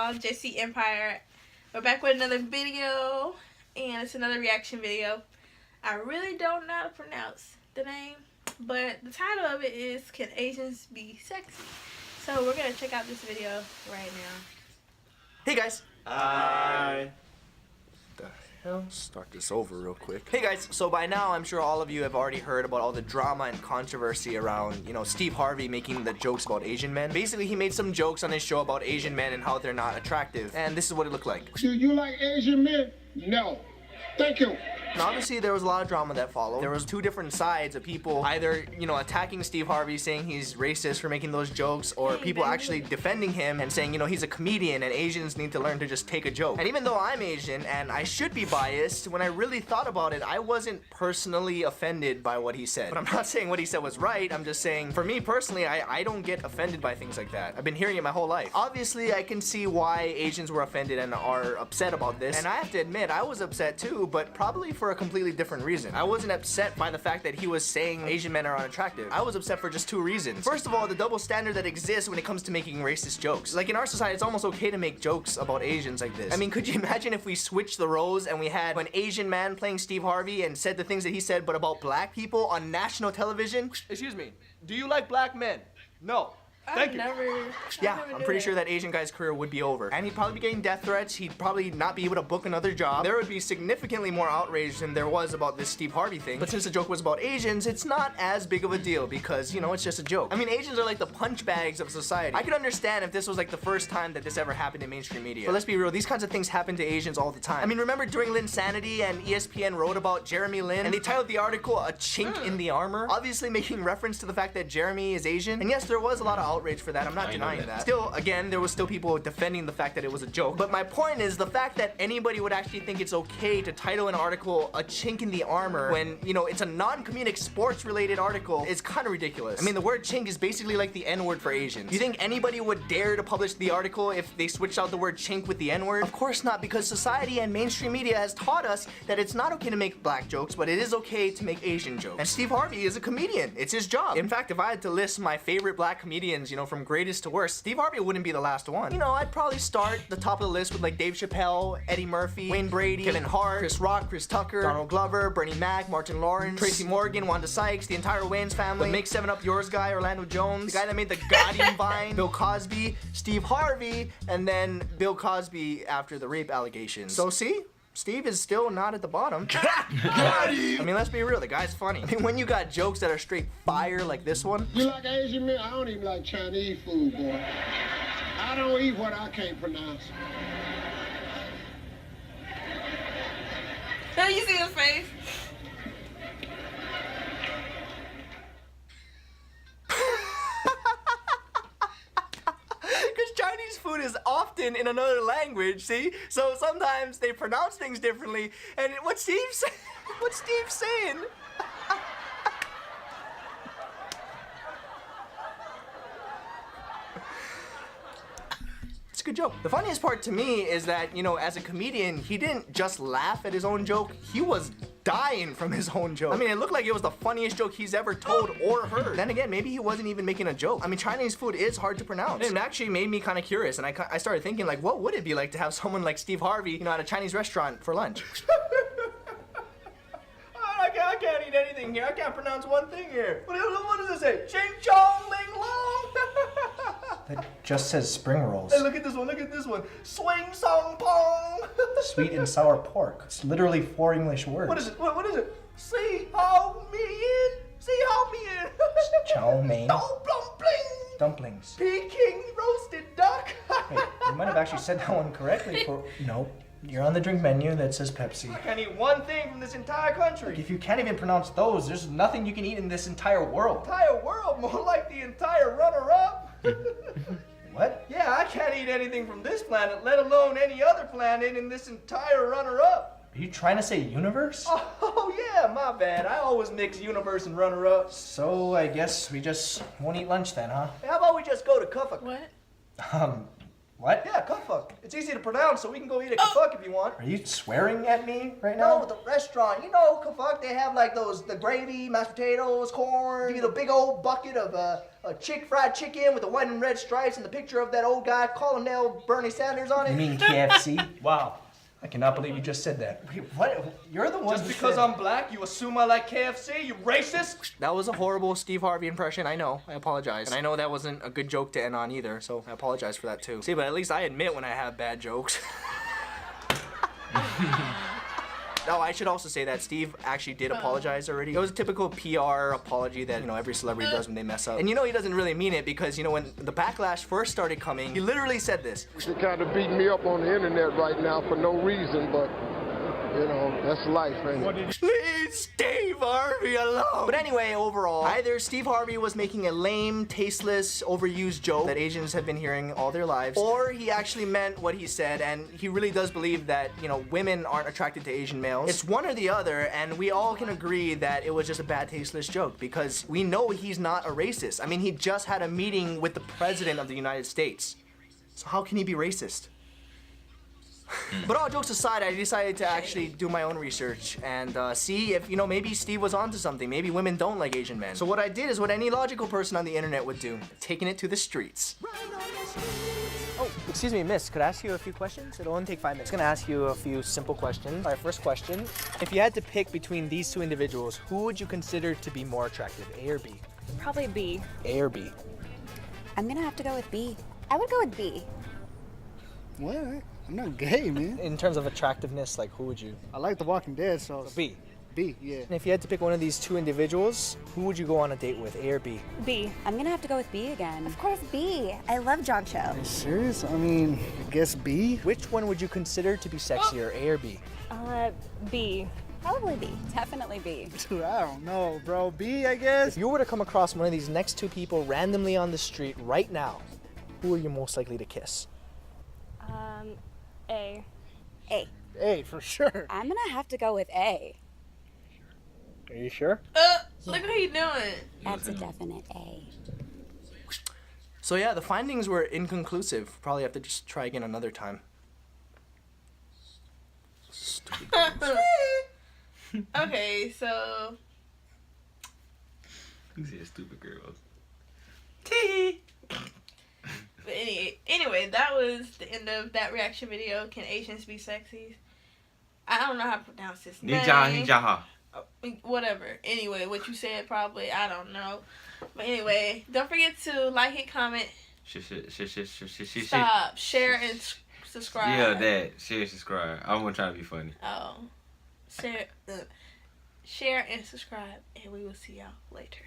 y'all, JC Empire. We're back with another video, and it's another reaction video. I really don't know how to pronounce the name, but the title of it is Can Asians Be Sexy? So we're gonna check out this video right now. Hey guys. Hi. Start this over real quick. Hey guys, so by now I'm sure all of you have already heard about all the drama and controversy around, Steve Harvey making the jokes about Asian men. Basically, he made some jokes on his show about Asian men and how they're not attractive. And this is what it looked like. Do you like Asian men? No. Thank you. Now, obviously, there was a lot of drama that followed. There was two different sides of people either, attacking Steve Harvey, saying he's racist for making those jokes, or people actually defending him and saying, he's a comedian and Asians need to learn to just take a joke. And even though I'm Asian and I should be biased, when I really thought about it, I wasn't personally offended by what he said. But I'm not saying what he said was right. I'm just saying, for me personally, I don't get offended by things like that. I've been hearing it my whole life. Obviously, I can see why Asians were offended and are upset about this. And I have to admit, I was upset too, but probably for a completely different reason. I wasn't upset by the fact that he was saying Asian men are unattractive. I was upset for just two reasons. First of all, the double standard that exists when it comes to making racist jokes. Like in our society, it's almost okay to make jokes about Asians like this. I mean, could you imagine if we switched the roles and we had an Asian man playing Steve Harvey and said the things that he said but about black people on national television? Excuse me, do you like black men? No. Thank you. Yeah, I'm pretty sure that Asian guy's career would be over. And he'd probably be getting death threats. He'd probably not be able to book another job. There would be significantly more outrage than there was about this Steve Harvey thing. But since the joke was about Asians, it's not as big of a deal because, it's just a joke. I mean, Asians are like the punch bags of society. I could understand if this was like the first time that this ever happened in mainstream media. But let's be real, these kinds of things happen to Asians all the time. I mean, remember during Linsanity and ESPN wrote about Jeremy Lin? And they titled the article, A Chink in the Armor? Obviously making reference to the fact that Jeremy is Asian. And yes, there was a lot of outrage for that. I'm not denying that. Still, again, there was still people defending the fact that it was a joke. But my point is the fact that anybody would actually think it's okay to title an article A Chink in the Armor when, it's a non-comedic sports-related article is kind of ridiculous. I mean, the word chink is basically like the N-word for Asians. You think anybody would dare to publish the article if they switched out the word chink with the N-word? Of course not, because society and mainstream media has taught us that it's not okay to make black jokes, but it is okay to make Asian jokes. And Steve Harvey is a comedian. It's his job. In fact, if I had to list my favorite black comedians, from greatest to worst, Steve Harvey wouldn't be the last one. I'd probably start the top of the list with like Dave Chappelle, Eddie Murphy, Wayne Brady, Kevin Hart, Chris Rock, Chris Tucker, Donald Glover, Bernie Mac, Martin Lawrence, Tracy Morgan, Wanda Sykes, the entire Wayans family, the Make 7 Up Yours guy, Orlando Jones, the guy that made the Goddamn Vine, Bill Cosby, Steve Harvey, and then Bill Cosby after the rape allegations. So see? Steve is still not at the bottom. Got him! I mean, let's be real, the guy's funny. I mean, when you got jokes that are straight fire like this one. You like Asian men? I don't even like Chinese food, boy. I don't eat what I can't pronounce. Now you see his face. Chinese food is often in another language, see? So sometimes they pronounce things differently, and what's Steve saying? It's a good joke. The funniest part to me is that, as a comedian, he didn't just laugh at his own joke, he was dying from his own joke. I mean, it looked like it was the funniest joke he's ever told or heard. Then again, maybe he wasn't even making a joke. I mean, Chinese food is hard to pronounce. And it actually made me kind of curious, and I started thinking, like, what would it be like to have someone like Steve Harvey, at a Chinese restaurant for lunch? I can't eat anything here. I can't pronounce one thing here. What does it say? Ching chong ling long. That just says spring rolls. Hey, look at this one. Swing song pong. Sweet and sour pork. It's literally 4 English words. What is it? What is it? See how me in. See how me in. Chow mein. Dumpling. Dumplings. Peking roasted duck. Wait, you might have actually said that one correctly for... Nope. You're on the drink menu that says Pepsi. I can't eat one thing from this entire country. Look, if you can't even pronounce those, there's nothing you can eat in this entire world. Entire world? More like the entire runner-up. What? Yeah, I can't eat anything from this planet, let alone any other planet in this entire runner-up. Are you trying to say universe? Oh yeah, my bad. I always mix universe and runner-up. So I guess we just won't eat lunch then, huh? How about we just go to Kuffa? What? What? Yeah, cufuck. It's easy to pronounce, so we can go eat a cufuck if you want. Are you swearing at me right now? No, the restaurant. You know, cufuck, they have like the gravy, mashed potatoes, corn. Give you the big old bucket of a fried chicken with the white and red stripes and the picture of that old guy, Colonel Bernie Sanders on it. You mean KFC? Wow. I cannot believe you just said that. Wait, what? You're the one Just because I'm black, you assume I like KFC? You racist? That was a horrible Steve Harvey impression. I know. I apologize. And I know that wasn't a good joke to end on either, so I apologize for that too. See, but at least I admit when I have bad jokes. No, I should also say that Steve actually did apologize already. It was a typical PR apology that, you know, every celebrity does when they mess up. And you know he doesn't really mean it because, you know, when the backlash first started coming, he literally said this. You're kind of beating me up on the internet right now for no reason, but, you know, that's life, ain't it? Leave Steve Harvey alone. But anyway, overall, either Steve Harvey was making a lame, tasteless, overused joke that Asians have been hearing all their lives, or he actually meant what he said, and he really does believe that, you know, women aren't attracted to Asian males. It's one or the other, and we all can agree that it was just a bad, tasteless joke, because we know he's not a racist. I mean, he just had a meeting with the President of the United States. So how can he be racist? But all jokes aside, I decided to actually do my own research and see if, you know, maybe Steve was onto something. Maybe women don't like Asian men. So what I did is what any logical person on the internet would do, taking it to the streets. Oh, excuse me, miss. Could I ask you a few questions? It'll only take 5 minutes. I'm gonna ask you a few simple questions. All right, first question. If you had to pick between these two individuals, who would you consider to be more attractive, A or B? Probably B. A or B? I'm gonna have to go with B. I would go with B. What? I'm not gay, man. In terms of attractiveness, like, who would you? I like The Walking Dead, so B. B, yeah. And if you had to pick one of these two individuals, who would you go on a date with, A or B? B. I'm gonna have to go with B again. Of course, B. I love John Cho. Are you serious? I mean, I guess B. Which one would you consider to be sexier, A or B? B. Probably B. Definitely B. Dude, I don't know, bro. B, I guess. If you were to come across one of these next two people randomly on the street right now, who are you most likely to kiss? A. A. A, for sure. I'm gonna have to go with A. Are you sure? Look what he doing. That's a definite A. So yeah, the findings were inconclusive. Probably have to just try again another time. Stupid. Okay, so You said stupid girls. but anyway, that was the end of that reaction video. Can Asians be sexy? I don't know how to pronounce this name. NIGAHIGA. Whatever. Anyway, what you said probably, I don't know. But anyway, don't forget to like, hit, comment, stop, share, and subscribe. Yeah, that. Share, subscribe. I'm gonna try to be funny. Oh. Share and subscribe, and we will see y'all later.